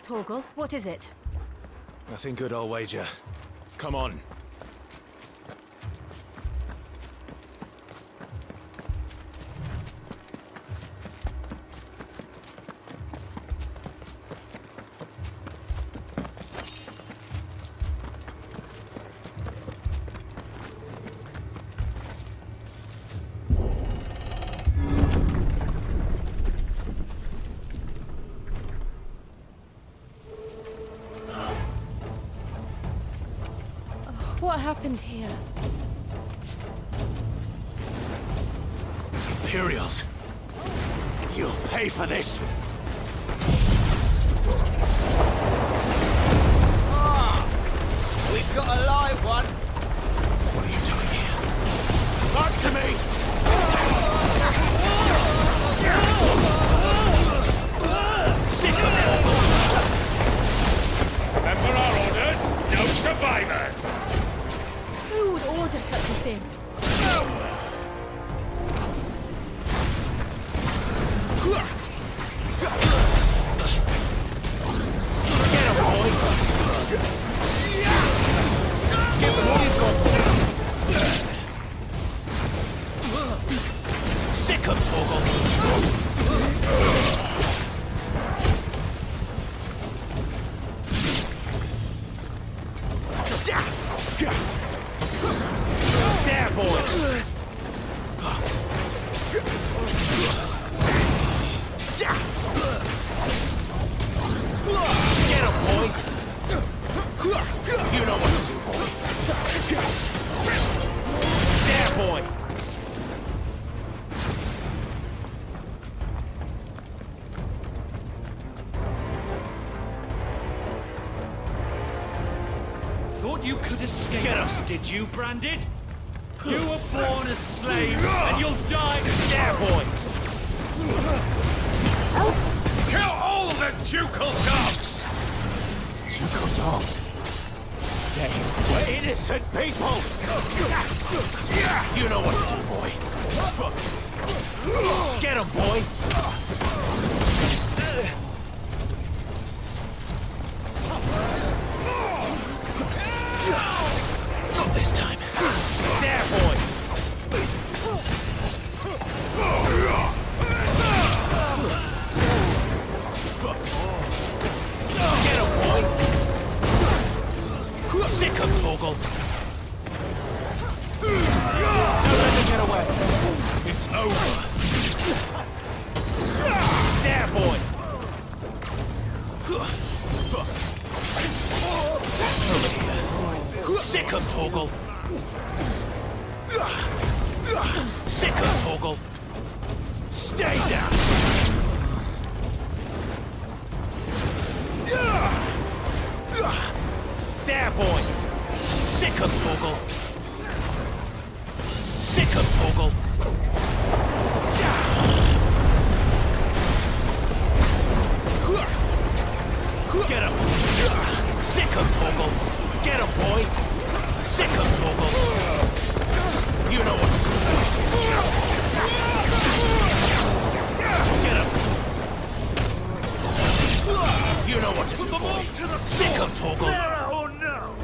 Torgal, what is it? Nothing good, I'll wager. Come on. What happened here? Imperials! You'll pay for this! We've got a live one! What are you doing here? Back to me! Sick of trouble! Emperor orders, no survivors! Who would order such a thing? Get him, boy! Give him all you've got! Sick of Torgal! There, boys! Get him, boy! You know what to do, boy! There, boy! Thought you could escape us, did you, Branded? You were born a slave, and you'll die There, boy! Kill all the ducal dogs! Ducal dogs! They were innocent people! You know what to do, boy! Get him, boy! Not this time! There, boy! Get him, boy! Sick of Torgal! Don't let them get away! It's over! There, boy! Over here! Sick of Torgal! Sick of Torgal! Stay down! There, boy! Sick of Torgal! Sick of Torgal! Get him! Sick of Torgal! Get him, boy! Sick of Torgal! You know what to do! Get him! You know what to do, boy! Sick of Torgal! Oh no!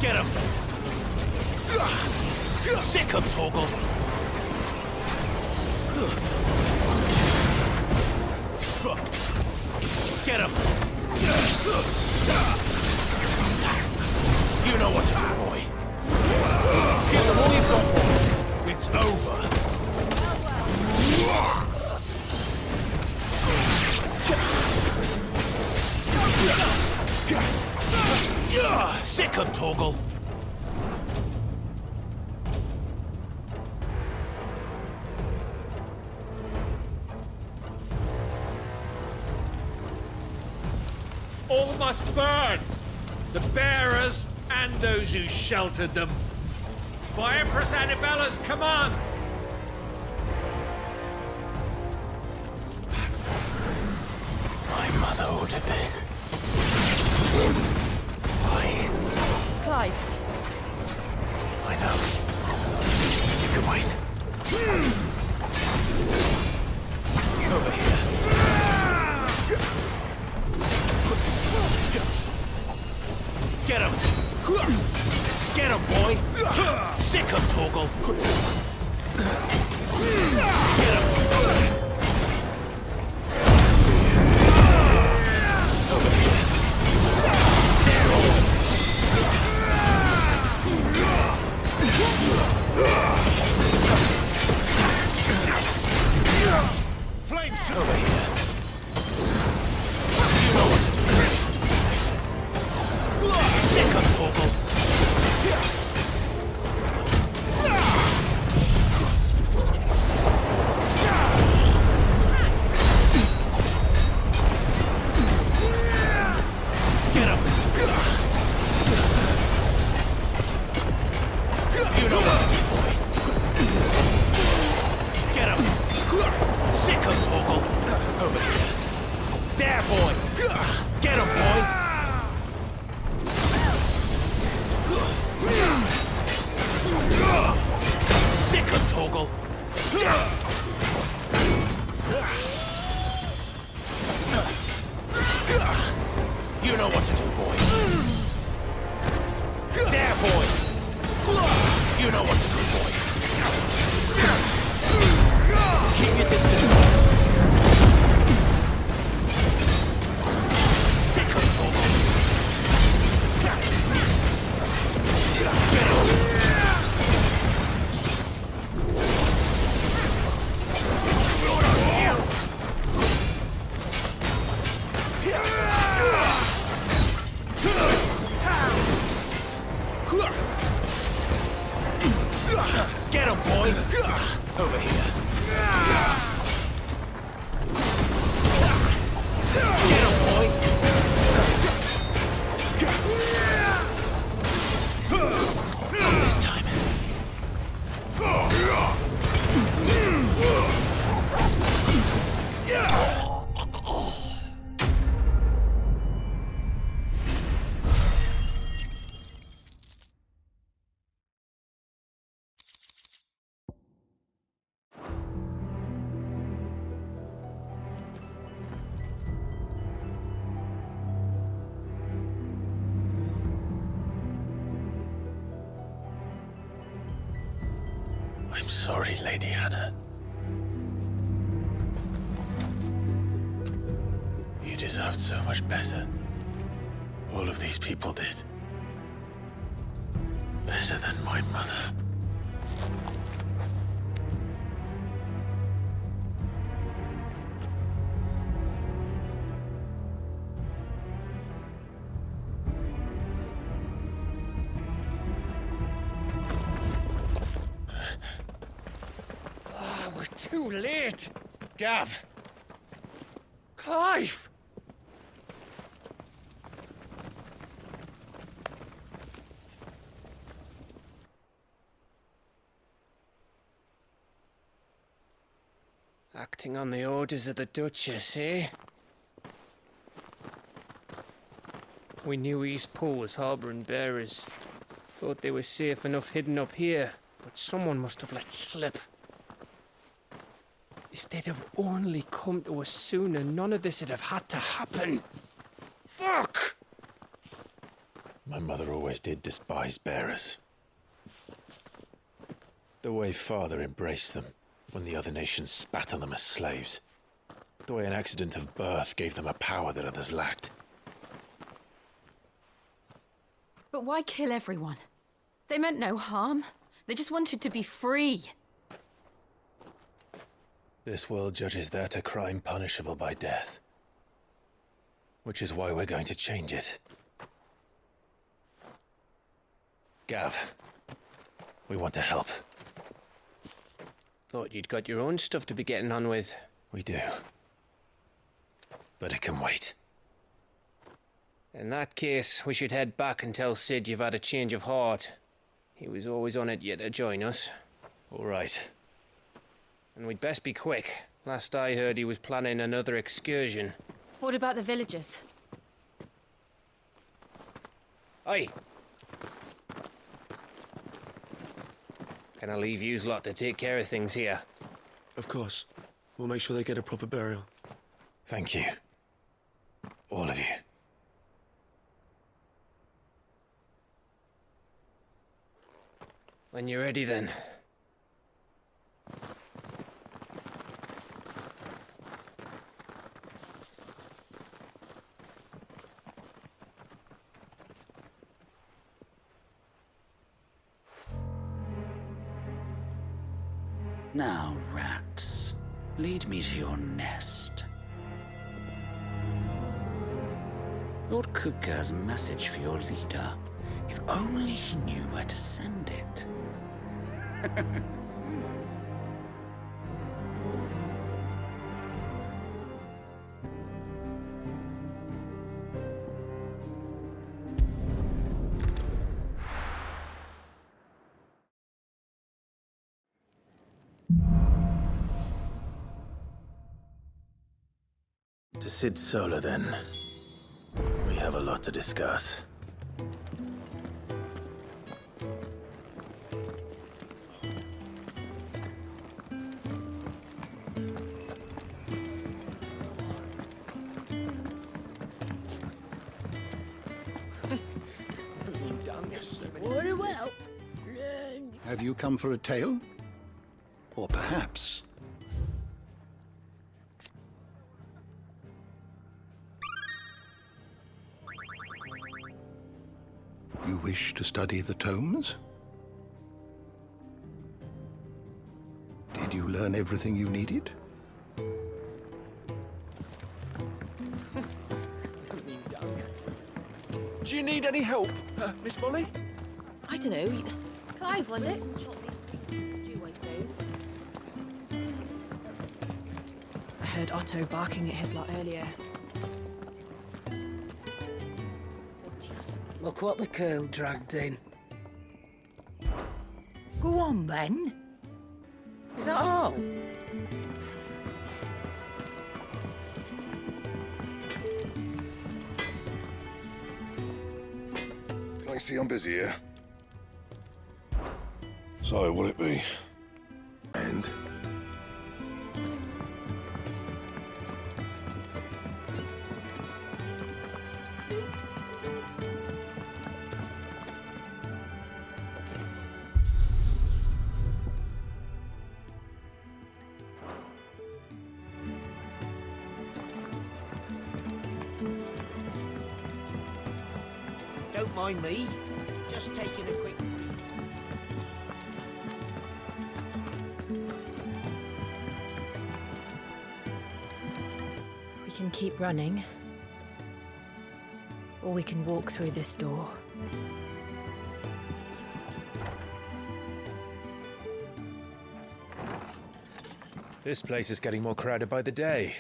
Get him! Sick of Torgal! Get him! You know what to do, boy! Give them all you've got, boy! It's over! Sick of Torgal! All must burn! The bearers and those who sheltered them. By Empress Annabella's command! My mother ordered this. Why? Clive. I know. You can wait. Flames over here. You know what to do. Sick of Torgal. Get him. You know what to do, boy. Get him. Sick of Torgal. Over here. There, boy. Get him, boy. Sick of Torgal. You know what to do, boy. There, boy. You know what to do, boy. Keep your distance, boy. Sick of Torgal. Get him. Get him, boy! Over here. Get him, boy! Not this time. I'm sorry, Lady Hannah. You deserved so much better. All of these people did. Better than my mother. We're too late. Gav. Clive. Acting on the orders of the Duchess, eh? We knew East Pool was harbouring bearers. Thought they were safe enough hidden up here, but someone must have let slip. If they'd have only come to us sooner, none of this would have had to happen. Fuck! My mother always did despise bearers. The way Father embraced them when the other nations spat on them as slaves. The way an accident of birth gave them a power that others lacked. But why kill everyone? They meant no harm. They just wanted to be free. This world judges that a crime punishable by death. Which is why we're going to change it. Gav, we want to help. Thought you'd got your own stuff to be getting on with. We do. But it can wait. In that case, we should head back and tell Sid you've had a change of heart. He was always on it yet to join us. All right. And we'd best be quick. Last I heard, he was planning another excursion. What about the villagers? Aye. Can I leave yous lot to take care of things here? Of course. We'll make sure they get a proper burial. Thank you. All of you. When you're ready, then. Now, rats, Lead me to your nest. Lord Kupka has a message for your leader. If only he knew where to send it. To Sid Solar, then. We have a lot to discuss. Have you come for a tale? Or perhaps... you wish to study the tomes? Did you learn everything you needed? Do you need any help, Miss Molly? I don't know. Clive, was it? Stew, I suppose. I heard Otto barking at his lot earlier. Look what the curl dragged in. Go on, then. Is that all? I see I'm busy here. So, will it be? And? Don't mind me. Just taking a quick read. We can keep running. Or we can walk through this door. This place is getting more crowded by the day.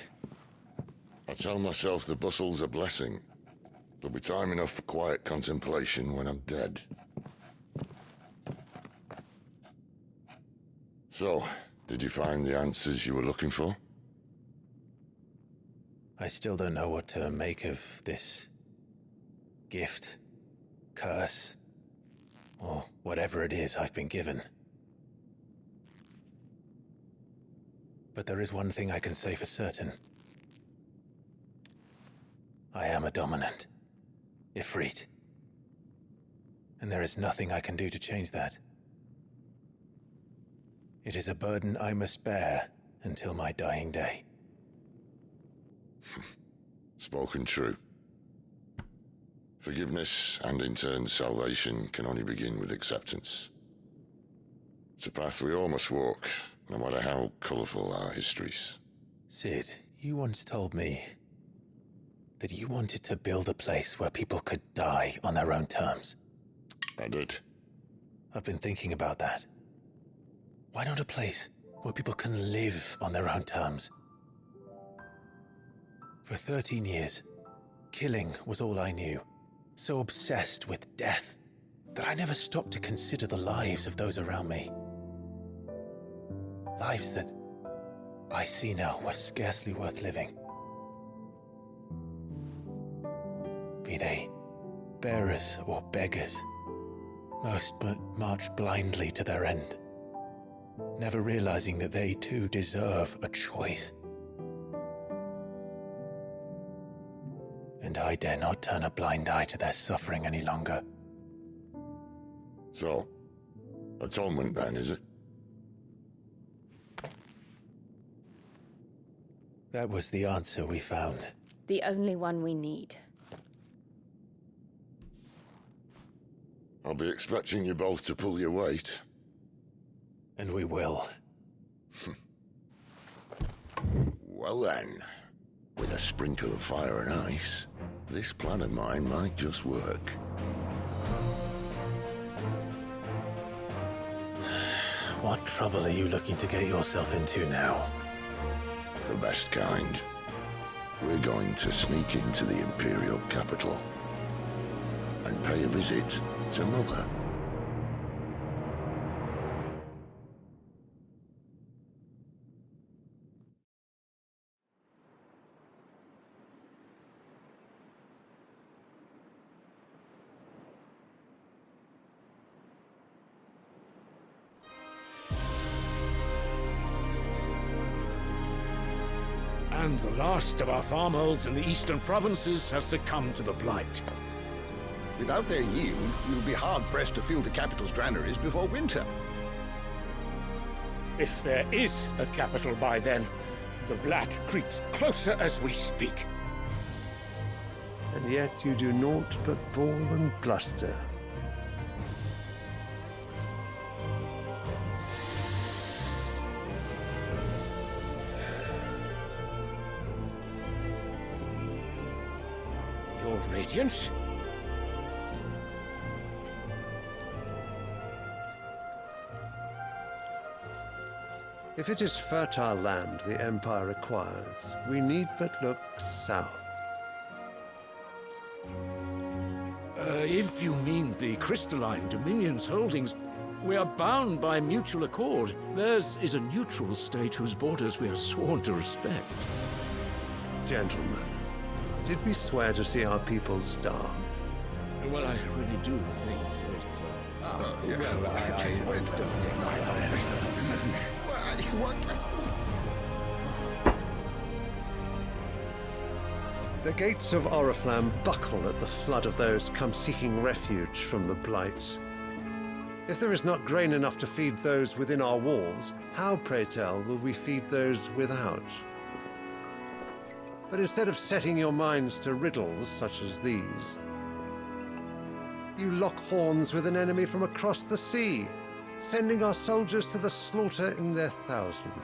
I tell myself the bustle's a blessing. There'll be time enough for quiet contemplation when I'm dead. So, did you find the answers you were looking for? I still don't know what to make of this gift, curse, or whatever it is I've been given. But there is one thing I can say for certain. I am a dominant. Ifrit. And there is nothing I can do to change that. It is a burden I must bear until my dying day. Spoken true. Forgiveness and in turn salvation can only begin with acceptance. It's a path we all must walk, no matter how colourful our histories. Sid, you once told me that you wanted to build a place where people could die on their own terms. I did. I've been thinking about that. Why not a place where people can live on their own terms? For 13 years, killing was all I knew. So obsessed with death that I never stopped to consider the lives of those around me. Lives that I see now were scarcely worth living. Be they bearers or beggars, most march blindly to their end, never realizing that they too deserve a choice. And I dare not turn a blind eye to their suffering any longer. So, atonement then, is it? That was the answer we found. The only one we need. I'll be expecting you both to pull your weight. And we will. Well then, with a sprinkle of fire and ice, this plan of mine might just work. What trouble are you looking to get yourself into now? The best kind. We're going to sneak into the Imperial capital and pay a visit to Mother. And the last of our farmholds in the eastern provinces has succumbed to the blight. Without their yield, you'll be hard-pressed to fill the capital's granaries before winter. If there is a capital by then, the black creeps closer as we speak. And yet you do naught but bawl and bluster. Your Radiance? If it is fertile land the Empire requires, we need but look south. If you mean the crystalline Dominion's holdings, we are bound by mutual accord. Theirs is a neutral state whose borders we are sworn to respect. Gentlemen, did we swear to see our people starve? Well, I really do think The gates of Oriflamme buckle at the flood of those come seeking refuge from the blight. If there is not grain enough to feed those within our walls, how, pray tell, will we feed those without? But instead of setting your minds to riddles such as these, you lock horns with an enemy from across the sea, sending our soldiers to the slaughter in their thousands.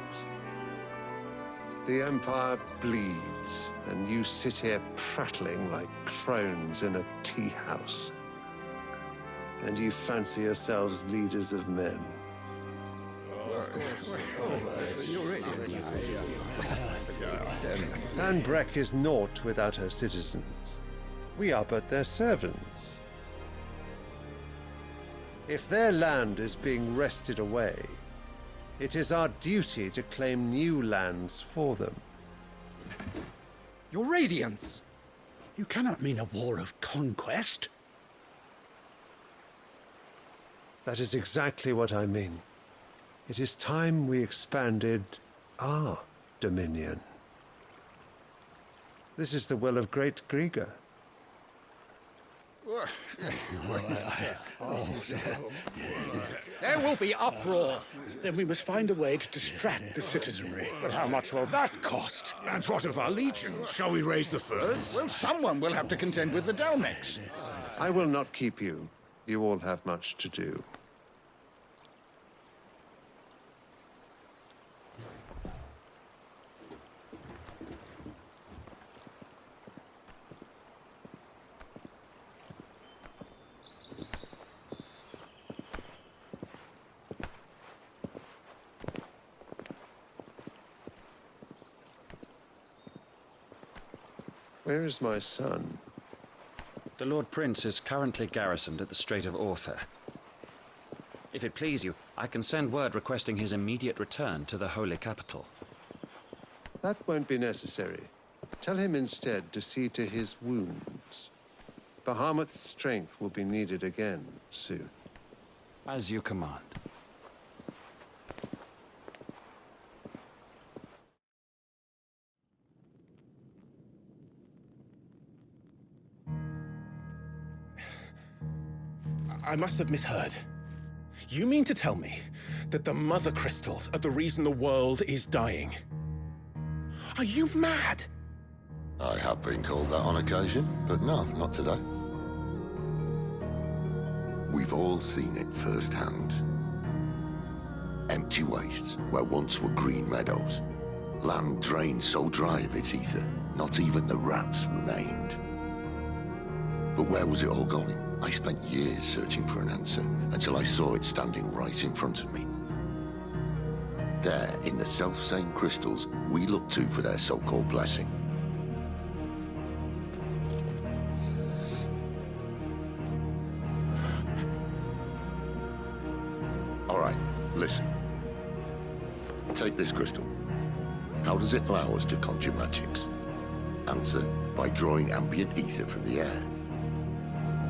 The Empire bleeds, and you sit here prattling like crones in a tea house. And you fancy yourselves leaders of men. Sanbreque is naught without her citizens. We are but their servants. If their land is being wrested away, it is our duty to claim new lands for them. Your Radiance! You cannot mean a war of conquest. That is exactly what I mean. It is time we expanded our dominion. This is the will of great Grieger. There will be uproar. Then we must find a way to distract the citizenry. But how much will that cost? And what of our legions? Shall we raise the furs? Well, someone will have to contend with the Dalmex. I will not keep you. You all have much to do. Where is my son? The Lord Prince is currently garrisoned at the Strait of Author. If it please you, I can send word requesting his immediate return to the Holy Capital. That won't be necessary. Tell him instead to see to his wounds. Bahamut's strength will be needed again soon. As you command. I must have misheard. You mean to tell me that the Mother Crystals are the reason the world is dying? Are you mad? I have been called that on occasion, but no, not today. We've all seen it firsthand. Empty wastes where once were green meadows, Land drained so dry of its ether, not even the rats remained. But where was it all going? I spent years searching for an answer, until I saw it standing right in front of me. There, in the self-same crystals we look to for their so-called blessing. All right, listen. Take this crystal. How does it allow us to conjure magics? Answer, by drawing ambient ether from the air.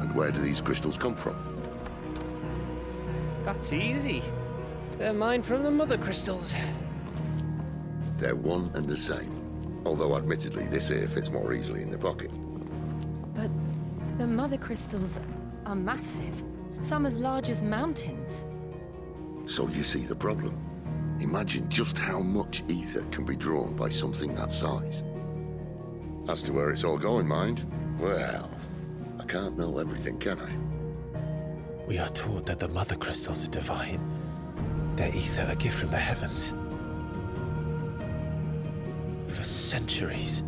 And where do these crystals come from? That's easy. They're mine from the mother crystals. They're one and the same. Although admittedly this here fits more easily in the pocket. But the mother crystals are massive. Some as large as mountains. So you see the problem. Imagine just how much ether can be drawn by something that size. As to where it's all going, mind, well, I can't know everything, can I? We are taught that the mother crystals are divine. Their ether a gift from the heavens. For centuries,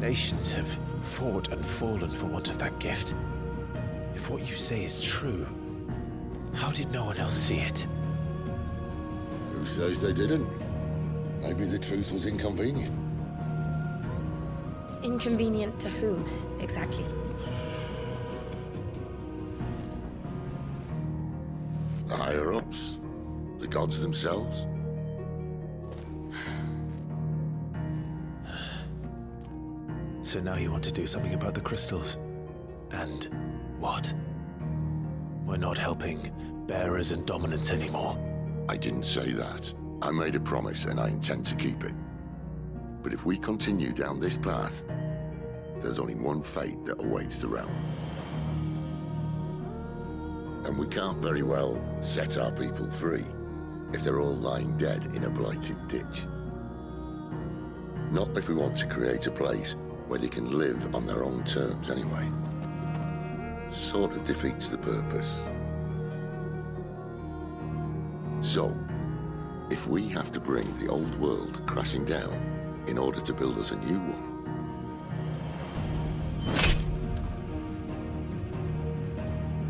nations have fought and fallen for want of that gift. If what you say is true, how did no one else see it? Who says they didn't? Maybe the truth was inconvenient. Inconvenient to whom, exactly? The higher-ups? The gods themselves? So now you want to do something about the crystals? And what? We're not helping bearers and dominants anymore. I didn't say that. I made a promise and I intend to keep it. But if we continue down this path, there's only one fate that awaits the realm. And we can't very well set our people free if they're all lying dead in a blighted ditch. Not if we want to create a place where they can live on their own terms anyway. Sort of defeats the purpose. So, if we have to bring the old world crashing down in order to build us a new one,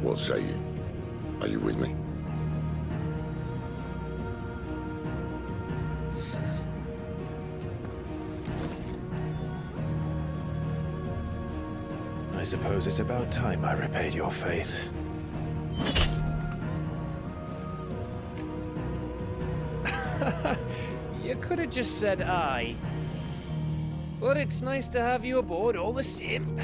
what say you? Are you with me? I suppose it's about time I repaid your faith. You could have just said aye. But it's nice to have you aboard all the same.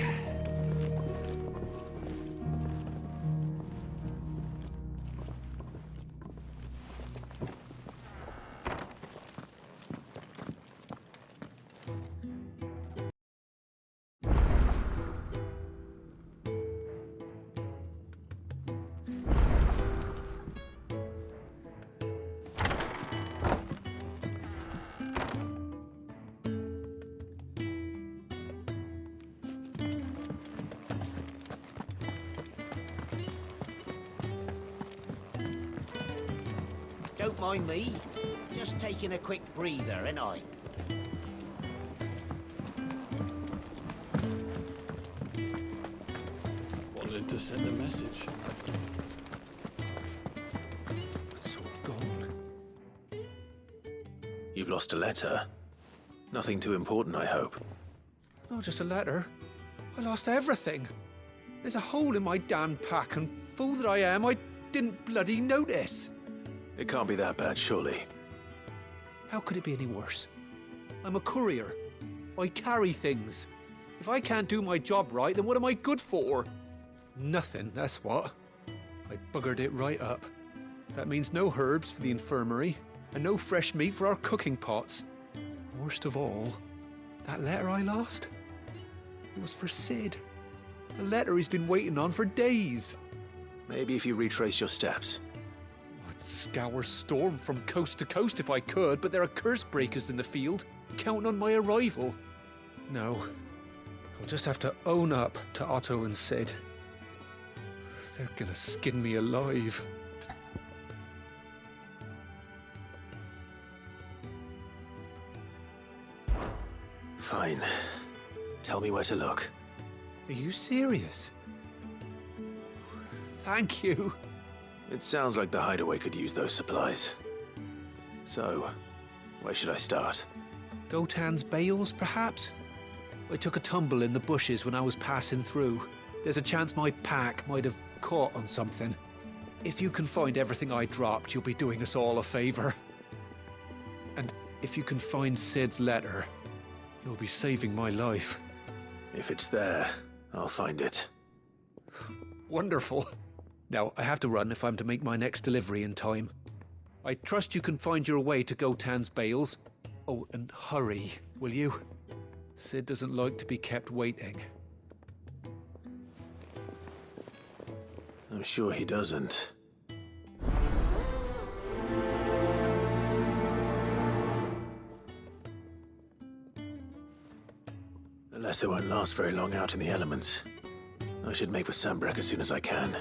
Don't mind me. Just taking a quick breather, ain't I? Wanted to send a message. It's all gone. You've lost a letter. Nothing too important, I hope. Not just a letter. I lost everything. There's a hole in my damn pack, and fool that I am, I didn't bloody notice. It can't be that bad, surely. How could it be any worse? I'm a courier. I carry things. If I can't do my job right, then what am I good for? Nothing, that's what. I buggered it right up. That means no herbs for the infirmary, and no fresh meat for our cooking pots. Worst of all, that letter I lost? It was for Sid. A letter he's been waiting on for days. Maybe if you retrace your steps. I'd scour Storm from coast to coast if I could, but there are curse breakers in the field, counting on my arrival. No, I'll just have to own up to Otto and Sid. They're gonna skin me alive. Fine. Tell me where to look. Are you serious? Thank you. It sounds like the hideaway could use those supplies. So, where should I start? Gotan's bales, perhaps? I took a tumble in the bushes when I was passing through. There's a chance my pack might have caught on something. If you can find everything I dropped, you'll be doing us all a favor. And if you can find Sid's letter, you'll be saving my life. If it's there, I'll find it. Wonderful. Now, I have to run if I'm to make my next delivery in time. I trust you can find your way to Gotan's bales. Oh, and hurry, will you? Sid doesn't like to be kept waiting. I'm sure he doesn't. The letter won't last very long out in the elements. I should make for Sambrek as soon as I can.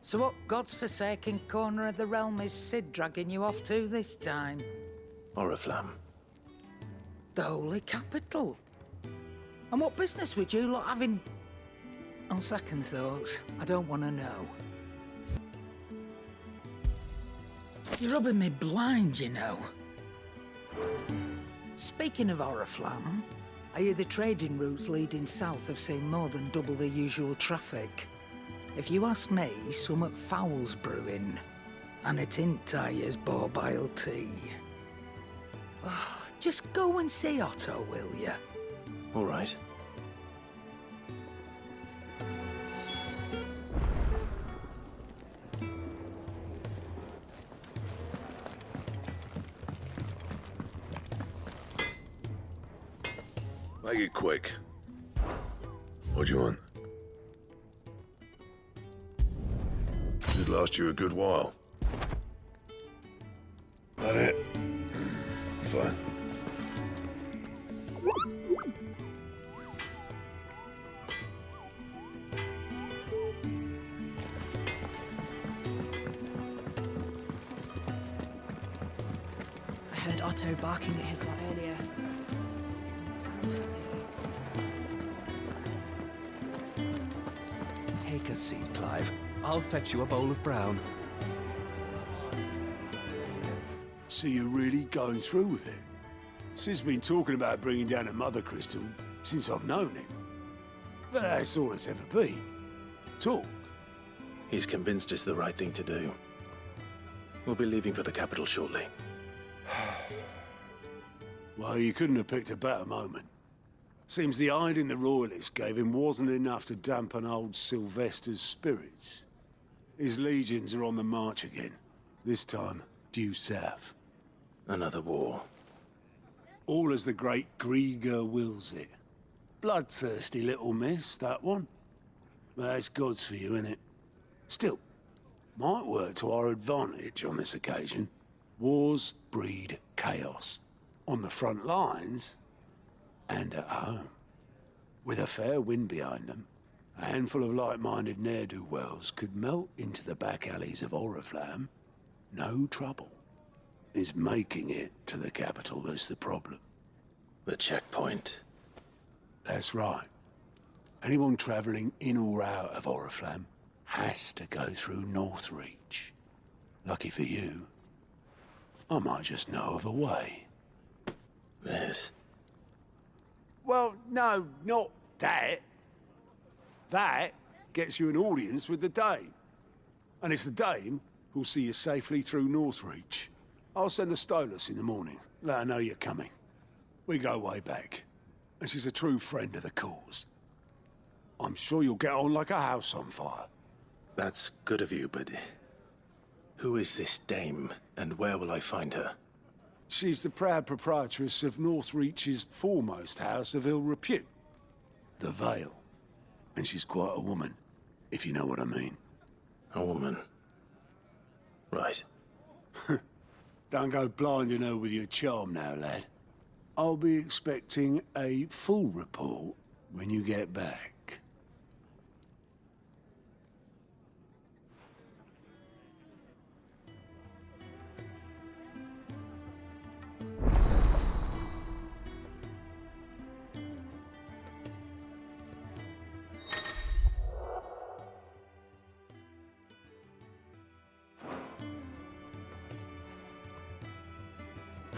So what God's forsaken corner of the realm is Sid dragging you off to this time? Oriflamme. The holy capital. And what business would you lot have in... On second thoughts, I don't want to know. You're rubbing me blind, you know. Speaking of Oriflamme, I hear the trading routes leading south have seen more than double the usual traffic. If you ask me, summat foul's brewing, and it ain't Tyre's borbile tea. Oh, just go and see Otto, will you? All right. Make it quick. What do you want? Should last you a good while. That it? Fine. I heard Otto barking at his lot earlier. Take a seat, Clive. I'll fetch you a bowl of brown. So you're really going through with it? Sid's been talking about bringing down a mother crystal since I've known him. But that's all it's ever been. Talk. He's convinced it's the right thing to do. We'll be leaving for the capital shortly. Well, you couldn't have picked a better moment. Seems the hiding the Royalists gave him wasn't enough to dampen old Sylvester's spirits. His legions are on the march again, this time due south. Another war. All as the great Grieger wills it. Bloodthirsty little miss, that one. But that's God's for you, innit? Still, might work to our advantage on this occasion. Wars breed chaos. On the front lines, and at home. With a fair wind behind them, a handful of like-minded ne'er-do-wells could melt into the back alleys of Oriflamme. No trouble. It's making it to the capital that's the problem. The checkpoint. That's right. Anyone travelling in or out of Oriflamme has to go through Northreach. Lucky for you, I might just know of a way. This? Well, no, not that. That gets you an audience with the Dame. And it's the Dame who'll see you safely through Northreach. I'll send a Stolas in the morning, let her know you're coming. We go way back, and she's a true friend of the cause. I'm sure you'll get on like a house on fire. That's good of you, but who is this Dame, and where will I find her? She's the proud proprietress of Northreach's foremost house of ill repute, the Vale. And she's quite a woman, if you know what I mean. A woman? Right. Don't go blinding her with your charm now, lad. I'll be expecting a full report when you get back.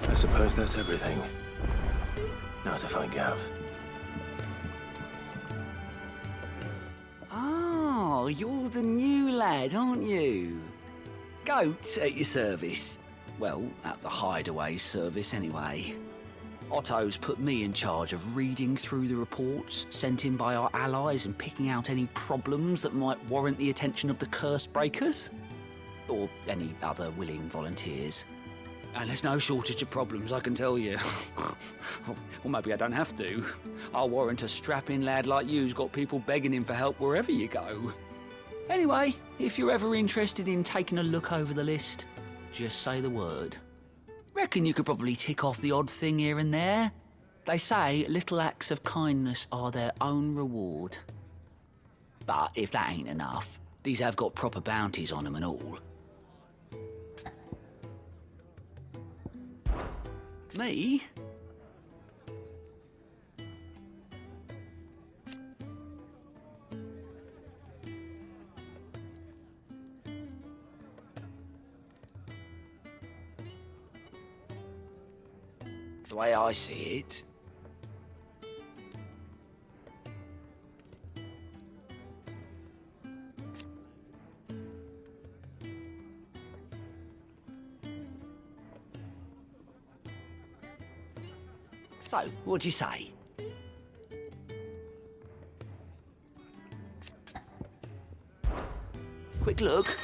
I suppose that's everything. Now to find Gav. Oh, you're the new lad, aren't you? Goat at your service. Well, at the hideaway service, anyway. Otto's put me in charge of reading through the reports sent in by our allies and picking out any problems that might warrant the attention of the curse breakers. Or any other willing volunteers. And there's no shortage of problems, I can tell you. Or maybe I don't have to. I'll warrant a strapping lad like you's got people begging him for help wherever you go. Anyway, if you're ever interested in taking a look over the list, just say the word. Reckon you could probably tick off the odd thing here and there. They say little acts of kindness are their own reward. But if that ain't enough, these have got proper bounties on them and all. Me? The way I see it, so, what'd you say? Quick look.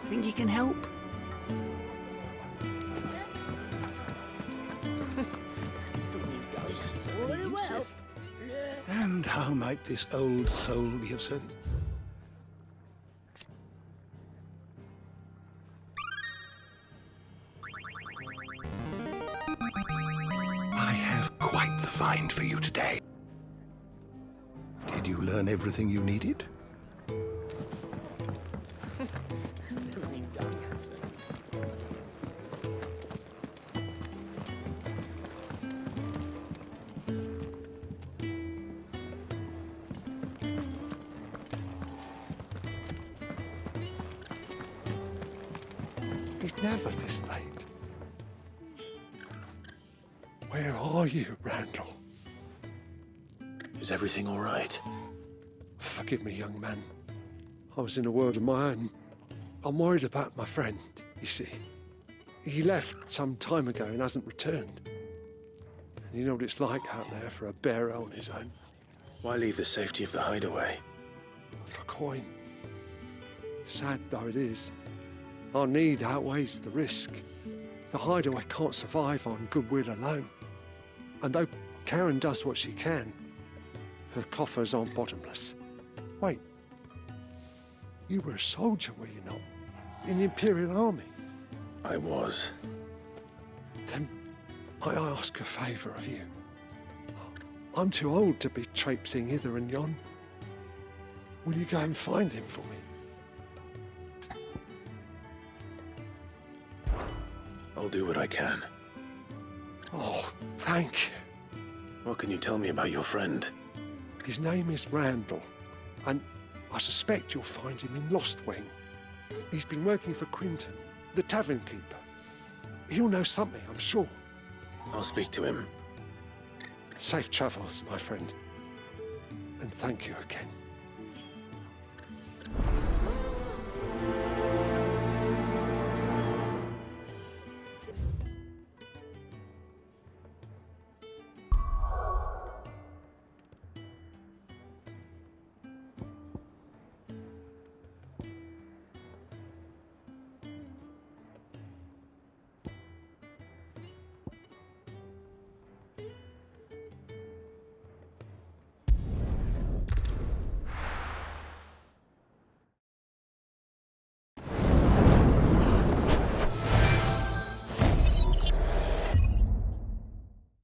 Think you can help? And how might this old soul be of service? I have quite the find for you today. Did you learn everything you needed? It's never this late. Where are you, Randall? Is everything all right? Forgive me, young man. I was in a world of my own. I'm worried about my friend, you see. He left some time ago and hasn't returned. And you know what it's like out there for a bearer on his own. Why leave the safety of the hideaway? For coin. Sad though it is, our need outweighs the risk. The hideaway can't survive on goodwill alone. And though Karen does what she can, her coffers aren't bottomless. Wait, you were a soldier, were you not? In the Imperial Army? I was. Then might I ask a favour of you? I'm too old to be traipsing hither and yon. Will you go and find him for me? I'll do what I can. Oh, thank you. What can you tell me about your friend? His name is Randall, and I suspect you'll find him in Lost Wing. He's been working for Quinton, the tavern keeper. He'll know something, I'm sure. I'll speak to him. Safe travels, my friend. And thank you again.